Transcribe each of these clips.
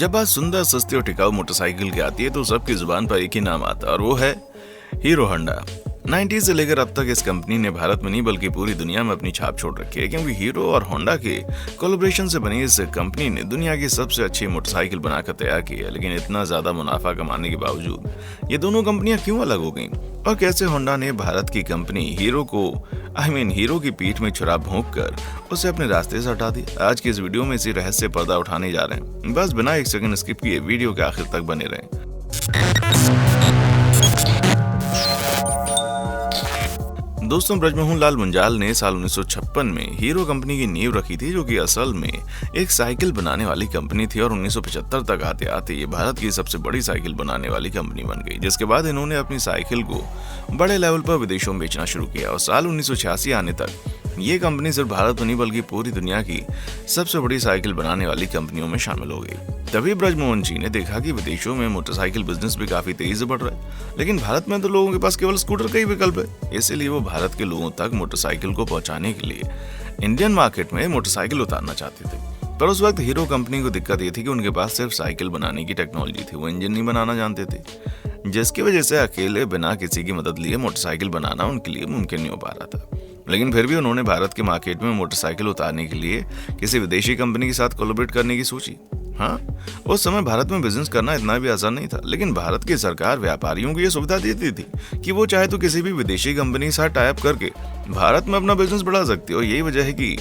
जब बात सुंदर, सस्ती और टिकाऊ मोटरसाइकिल की आती है तो सबकी जुबान पर एक ही नाम आता है और वो है हीरो होंडा। 90 से लेकर अब तक इस कंपनी ने भारत में नहीं बल्कि पूरी दुनिया में अपनी छाप छोड़ रखी है, क्योंकि हीरो और होंडा के कोलैबोरेशन से बनी इस कंपनी ने दुनिया की सबसे अच्छी मोटरसाइकिल बनाकर तैयार की है। लेकिन इतना ज्यादा मुनाफा कमाने के बावजूद ये दोनों कंपनियां क्यों अलग हो गईं? और कैसे होंडा ने भारत की कंपनी हीरो को हीरो की पीठ में छुरा भोंक कर उसे अपने रास्ते से हटा दिया? आज की इस वीडियो में इसी रहस्य पर्दा उठाने जा रहे हैं। बस बिना एक सेकंड स्किप किए वीडियो के आखिर तक बने रहें। दोस्तों, ब्रजमोहन लाल मुंजाल ने साल 1956 में हीरो कंपनी की नींव रखी थी, जो कि असल में एक साइकिल बनाने वाली कंपनी थी और 1975 तक आते आते ये भारत की सबसे बड़ी साइकिल बनाने वाली कंपनी बन गई। जिसके बाद इन्होंने अपनी साइकिल को बड़े लेवल पर विदेशों में बेचना शुरू किया और साल 1986 आने तक ये कंपनी सिर्फ भारत में नहीं बल्कि पूरी दुनिया की सबसे बड़ी साइकिल बनाने वाली कंपनियों में शामिल हो गई। तभी ब्रजमोहन जी ने देखा कि विदेशों में मोटरसाइकिल बिजनेस भी काफी तेजी से बढ़ रहा है, लेकिन भारत में तो लोगों के पास केवल स्कूटर का ही विकल्प है। इसीलिए वो भारत के लोगों तक मोटरसाइकिल को पहुंचाने के लिए इंडियन मार्केट में मोटरसाइकिल उतारना चाहते थे। पर उस वक्त हीरो कंपनी को दिक्कत ये थी कि उनके पास सिर्फ साइकिल बनाने की टेक्नोलॉजी थी, वो इंजन नहीं बनाना जानते थे, जिसकी वजह से अकेले बिना किसी की मदद लिए मोटरसाइकिल बनाना उनके लिए मुमकिन नहीं हो पा रहा था। लेकिन फिर भी उन्होंने भारत के मार्केट में मोटरसाइकिल उतारने के लिए किसी विदेशी कंपनी के साथ कोलैबोरेट करने की सोची। हाँ, उस समय भारत में बिजनेस करना इतना भी आसान नहीं था, लेकिन भारत की सरकार व्यापारियों को यह सुविधा देती थी कि वो चाहे तो किसी भी विदेशी कंपनी के साथ टाई अप करके भारत में अपना बिजनेस बढ़ा सकती है। और यही वजह है कि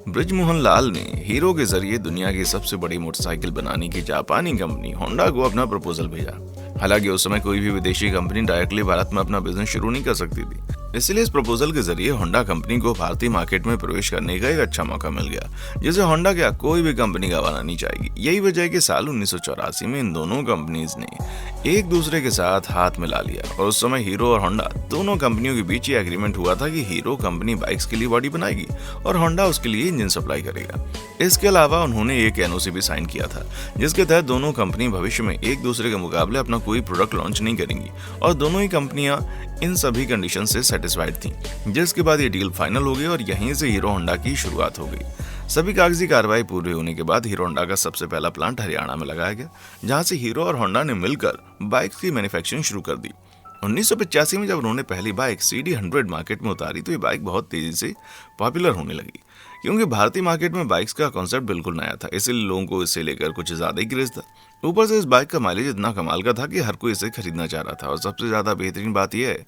ब्रजमोहन लाल ने हीरो के जरिए दुनिया की सबसे बड़ी मोटरसाइकिल बनाने की जापानी कंपनी होंडा को अपना प्रपोजल भेजा। हालांकि उस समय कोई भी विदेशी कंपनी डायरेक्टली भारत में अपना बिजनेस शुरू नहीं कर सकती थी, इसलिए इस प्रपोजल के जरिए होंडा कंपनी को भारतीय मार्केट में प्रवेश करने का एक अच्छा मौका मिल गया, जिसे होंडा क्या कोई भी कंपनी गंवाना नहीं चाहेगी। यही वजह है कि साल 1984 में इन दोनों कंपनीज ने एक दूसरे के साथ हाथ मिला लिया और उस समय हीरो और होंडा दोनों कंपनियों के बीच ये एग्रीमेंट हुआ था कि हीरो कंपनी बाइक्स के लिए बॉडी बनाएगी और होंडा उसके लिए इंजन सप्लाई करेगा। इसके अलावा उन्होंने एक एनओसी भी साइन किया था, जिसके तहत दोनों कंपनी भविष्य में एक दूसरे के मुकाबले अपना कोई प्रोडक्ट लॉन्च नहीं करेंगी और दोनों ही कंपनियां इन सभी कंडीशन से सेटिस्फाइड थीं। जिसके बाद ये डील फाइनल हो गई और यहीं से हीरो होंडा की शुरुआत हो गई। सभी कागजी कार्रवाई पूरी होने के बाद हीरो होंडा का सबसे पहला प्लांट हरियाणा में लगाया गया, जहां से हीरो और होंडा ने मिलकर बाइक्स की मैन्युफैक्चरिंग शुरू कर दी। 1985 में जब उन्होंने पहली बाइक CD100 मार्केट में उतारी तो ये बाइक बहुत तेजी से पॉपुलर होने लगी, क्योंकि भारतीय मार्केट में बाइक्स का कॉन्सेप्ट बिल्कुल नया था, इसलिए लोगों को इसे लेकर कुछ ज्यादा ही क्रेज था। ऊपर से इस बाइक का माइलेज इतना कमाल का था कि हर कोई इसे खरीदना चाह रहा था। और सबसे ज्यादा बेहतरीन बात यह है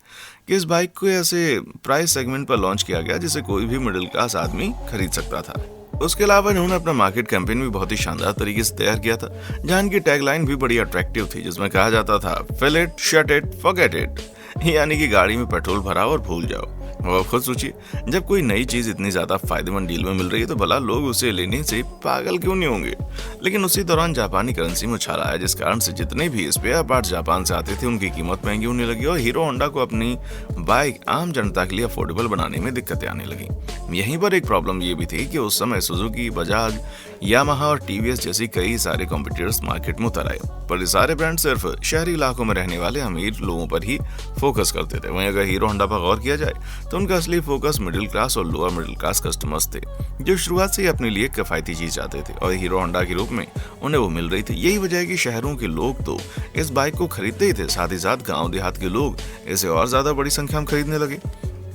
कि इस बाइक को ऐसे प्राइस सेगमेंट पर लॉन्च किया गया जिसे कोई भी मिडिल क्लास आदमी खरीद सकता था। उसके अलावा इन्होंने अपना मार्केट कैंपेन भी बहुत ही शानदार तरीके से तैयार किया था, जहां इनकी टैगलाइन भी बड़ी अट्रैक्टिव थी, जिसमें कहा जाता था fill it, shut it, forget it, यानी कि गाड़ी में पेट्रोल भराओ और भूल जाओ। और खुद सोचिए, जब कोई नई चीज इतनी ज्यादा फायदेमंद डील में मिल रही है तो भला लोग उसे लेने से पागल क्यों नहीं होंगे। लेकिन उसी दौरान जापानी करेंसी में उछाल आया, जिस कारण से जितने भी स्पेयर पार्ट्स जापान से आते थे उनकी कीमत महंगी होने लगी और हीरो होंडा को अपनी बाइक आम जनता के लिए अफोर्डेबल बनाने में दिक्कतें आने लगी। यहीं पर एक प्रॉब्लम ये भी थी कि उस समय सुजुकी, बजाज, यामाहा और टीवीएस जैसी कई सारे कॉम्पिटिटर्स मार्केट में उतर आए, पर ये सारे ब्रांड सिर्फ शहरी इलाकों में रहने वाले अमीर लोगों पर ही फोकस करते थे। वहीं अगर हीरो होंडा पर गौर किया जाए तो उनका असली फोकस मिडिल क्लास और लोअर मिडिल क्लास कस्टमर्स थे, जो शुरुआत से ही अपने लिए किफायती चीज चाहते थे और हीरो होंडा के रूप में उन्हें वो मिल रही थी। यही वजह है कि शहरों के लोग तो इस बाइक को खरीदते ही थे, साथ ही साथ गाँव देहात के लोग इसे और ज्यादा बड़ी संख्या में खरीदने लगे।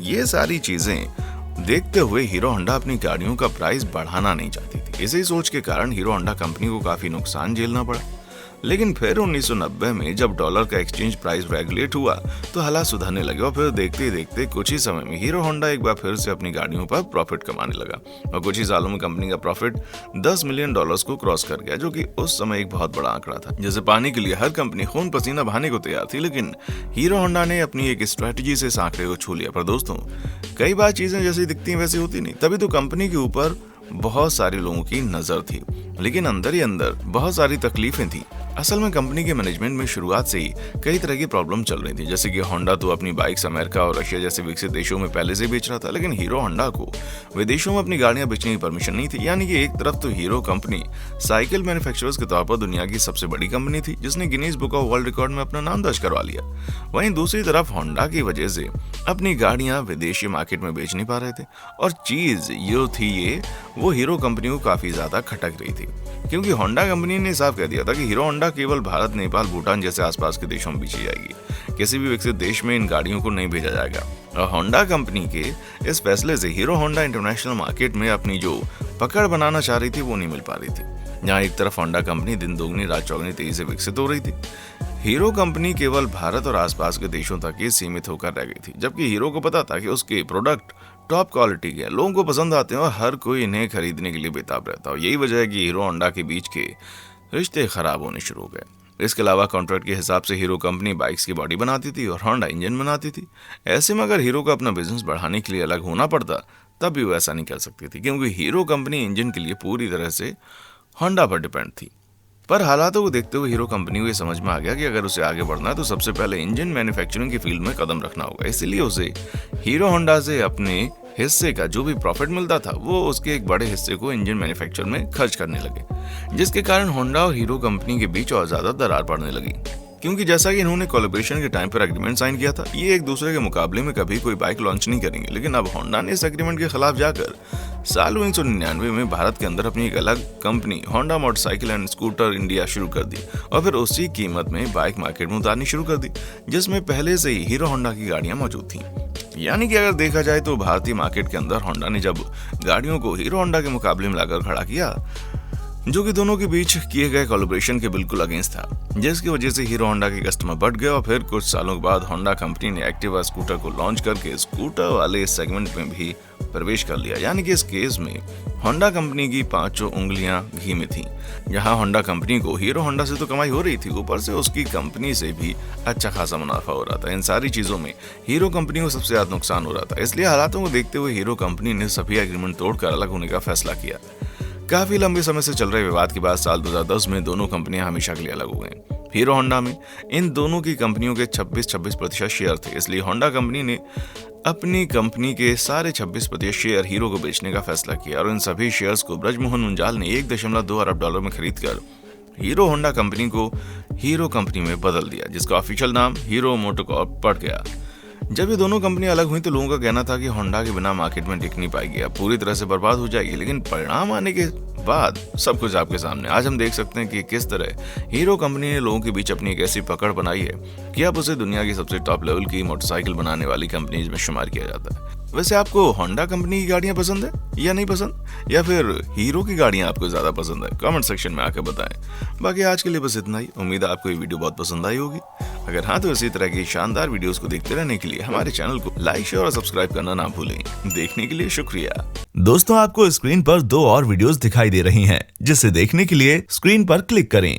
ये सारी चीजें देखते हुए हीरो होंडा अपनी गाड़ियों का प्राइस बढ़ाना नहीं चाहती थी। इसी सोच के कारण हीरो होंडा कंपनी को काफी नुकसान झेलना पड़ा। लेकिन फिर 1990 में जब डॉलर का एक्सचेंज प्राइस रेगुलेट हुआ तो हालात सुधरने लगे और फिर देखते ही देखते कुछ ही समय में हीरो होंडा एक बार फिर से अपनी गाड़ियों पर प्रॉफिट कमाने लगा और कुछ ही सालों में कंपनी का प्रॉफिट $10 मिलियन को क्रॉस कर गया, जो कि उस समय एक बहुत बड़ा आंकड़ा था, जिसे पाने के लिए हर कंपनी खून पसीना बहाने को तैयार थी। लेकिन हीरो होंडा ने अपनी एक स्ट्रेटेजी से इस आंकड़े को छू लिया। पर दोस्तों, कई बार चीजें जैसी दिखती हैं वैसी होती नहीं। तभी तो कंपनी के ऊपर बहुत सारे लोगों की नजर थी, लेकिन अंदर ही अंदर बहुत सारी तकलीफें थी। असल में कंपनी के मैनेजमेंट में शुरुआत से ही कई तरह की प्रॉब्लम चल रही थी, जैसे कि होंडा तो अपनी बाइक्स अमेरिका और रशिया जैसे विकसित देशों में पहले से बेच रहा था, लेकिन हीरो होंडा को विदेशों में अपनी गाड़ियां बेचने की परमिशन नहीं थी। यानी कि एक तरफ तो हीरो कंपनी साइकिल मैन्युफैक्चरर्स के तौर पर दुनिया की सबसे बड़ी कंपनी थी, जिसने Guinness book of world record में अपना नाम दर्ज करवा लिया। वहीं दूसरी तरफ होंडा की वजह से अपनी गाड़ियां विदेशी मार्केट में बेच नहीं पा रहे थे और चीज ये थी वो हीरो कंपनी को काफी ज्यादा खटक रही थी। थी, क्योंकि होंडा कंपनी ने साफ कह दिया था कि हीरो होंडा केवल भारत, नेपाल, भूटान जैसे आसपास के देशों में बेची जाएगी। किसी भी विकसित देश में इन गाड़ियों को नहीं भेजा जाएगा। और होंडा कंपनी के इस फैसले से हीरो होंडा इंटरनेशनल मार्केट में अपनी जो पकड़ बनाना चाह रही थी वो नहीं मिल पा रही थी। यहाँ एक तरफ होंडा कंपनी दिन दोगुनी रात चौगुनी तेजी से विकसित हो रही थी, हीरो कंपनी केवल भारत और आसपास के देशों तक ही सीमित होकर रह गई थी, जबकि हीरो को पता था कि उसके प्रोडक्ट टॉप क्वालिटी के लोगों को पसंद आते हैं और हर कोई इन्हें खरीदने के लिए बेताब रहता है। यही वजह है कि हीरो होंडा के बीच के रिश्ते खराब होने शुरू हो गए। इसके अलावा कॉन्ट्रैक्ट के हिसाब से हीरो कंपनी बाइक्स की बॉडी बनाती थी और होंडा इंजन बनाती थी। ऐसे में अगर हीरो को अपना बिजनेस बढ़ाने के लिए अलग होना पड़ता तब भी वो ऐसा नहीं कर सकती थी, क्योंकि हीरो कंपनी इंजन के लिए पूरी तरह से होंडा पर डिपेंड थी। पर हालातों को देखते हुए हीरो कंपनी को ये समझ में आ गया कि अगर उसे आगे बढ़ना है तो सबसे पहले इंजन मैन्युफैक्चरिंग की फील्ड में कदम रखना होगा। इसीलिए उसे हीरो होंडा से अपने हिस्से का जो भी प्रॉफिट मिलता था वो उसके एक बड़े हिस्से को इंजन मैन्युफैक्चर में खर्च करने लगे, जिसके कारण होंडा और हीरो कंपनी के बीच और ज्यादा दरार पड़ने लगी। क्योंकि जैसा कि इन्होंने कोलैबोरेशन के टाइम पर एग्रीमेंट साइन किया था, ये एक दूसरे के मुकाबले में कभी कोई बाइक लॉन्च नहीं करेंगे, लेकिन अब होंडा ने इस एग्रीमेंट के खिलाफ जाकर साल 1999 में भारत के अंदर अपनी एक अलग company Honda motorcycle and scooter India शुरू कर दी और फिर उसी कीमत में बाइक मार्केट में उतारनी शुरू कर दी, जिसमें पहले से ही हीरो होंडा की गाड़ियां मौजूद थी। यानी कि अगर देखा जाए तो भारतीय मार्केट के अंदर होंडा ने जब गाड़ियों को हीरो होंडा के मुकाबले में लाकर खड़ा किया, जो कि दोनों के बीच किए गए कोलैबोरेशन के बिल्कुल अगेंस्ट था, जिसकी वजह से हीरो होंडा के कस्टमर बढ़ गए और फिर कुछ सालों के बाद होंडा कंपनी ने एक्टिवा स्कूटर को लॉन्च करके स्कूटर वाले सेगमेंट में भी प्रवेश कर लिया। यानी कि इस केस में होंडा कंपनी की पांचों उंगलियां घी में थी। यहाँ होंडा कंपनी को हीरो होंडा से तो कमाई हो रही थी, ऊपर से उसकी कंपनी से भी अच्छा खासा मुनाफा हो रहा था। इन सारी चीजों में हीरो कंपनी को सबसे ज्यादा नुकसान हो रहा था। इसलिए हालातों को देखते हुए हीरो कंपनी ने सभी एग्रीमेंट तोड़कर अलग होने का फैसला किया। काफी लंबे समय से चल रहे विवाद के बाद साल 2010 में दोनों कंपनियां हमेशा के लिए अलग हो गईं। हीरो होंडा में इन दोनों की कंपनियों के 26% शेयर थे, इसलिए होंडा कंपनी ने अपनी कंपनी के सारे 26% शेयर हीरो को बेचने का फैसला किया और इन सभी शेयर्स को ब्रजमोहन मुंजाल ने $1.2 अरब में खरीदकर हीरो होंडा कंपनी को हीरो कंपनी में बदल दिया, जिसका ऑफिशियल नाम हीरो मोटोकॉर्प पड़ गया। जब ये दोनों कंपनियां अलग हुई तो लोगों का कहना था कि होंडा के बिना मार्केट में टिक नहीं पाएगी, अब पूरी तरह से बर्बाद हो जाएगी, लेकिन परिणाम आने के बाद सब कुछ आपके सामने। आज हम देख सकते हैं कि किस तरह हीरो कंपनी ने लोगों के बीच अपनी एक ऐसी पकड़ बनाई है कि अब उसे दुनिया की सबसे टॉप लेवल की मोटरसाइकिल बनाने वाली कंपनीज में शुमार किया जाता है। वैसे आपको होंडा कंपनी की गाड़ियां पसंद है या नहीं पसंद, या फिर हीरो की गाड़ियां आपको ज्यादा पसंद है? कमेंट सेक्शन में आकर बताएं। बाकी आज के लिए बस इतना ही। उम्मीद है आपको ये वीडियो बहुत पसंद आई होगी। अगर हाँ तो इसी तरह की शानदार वीडियोस को देखते रहने के लिए हमारे चैनल को लाइक, शेयर और सब्सक्राइब करना ना भूलें। देखने के लिए शुक्रिया। दोस्तों, आपको स्क्रीन पर 2 और वीडियोस दिखाई दे रही हैं, जिसे देखने के लिए स्क्रीन पर क्लिक करें।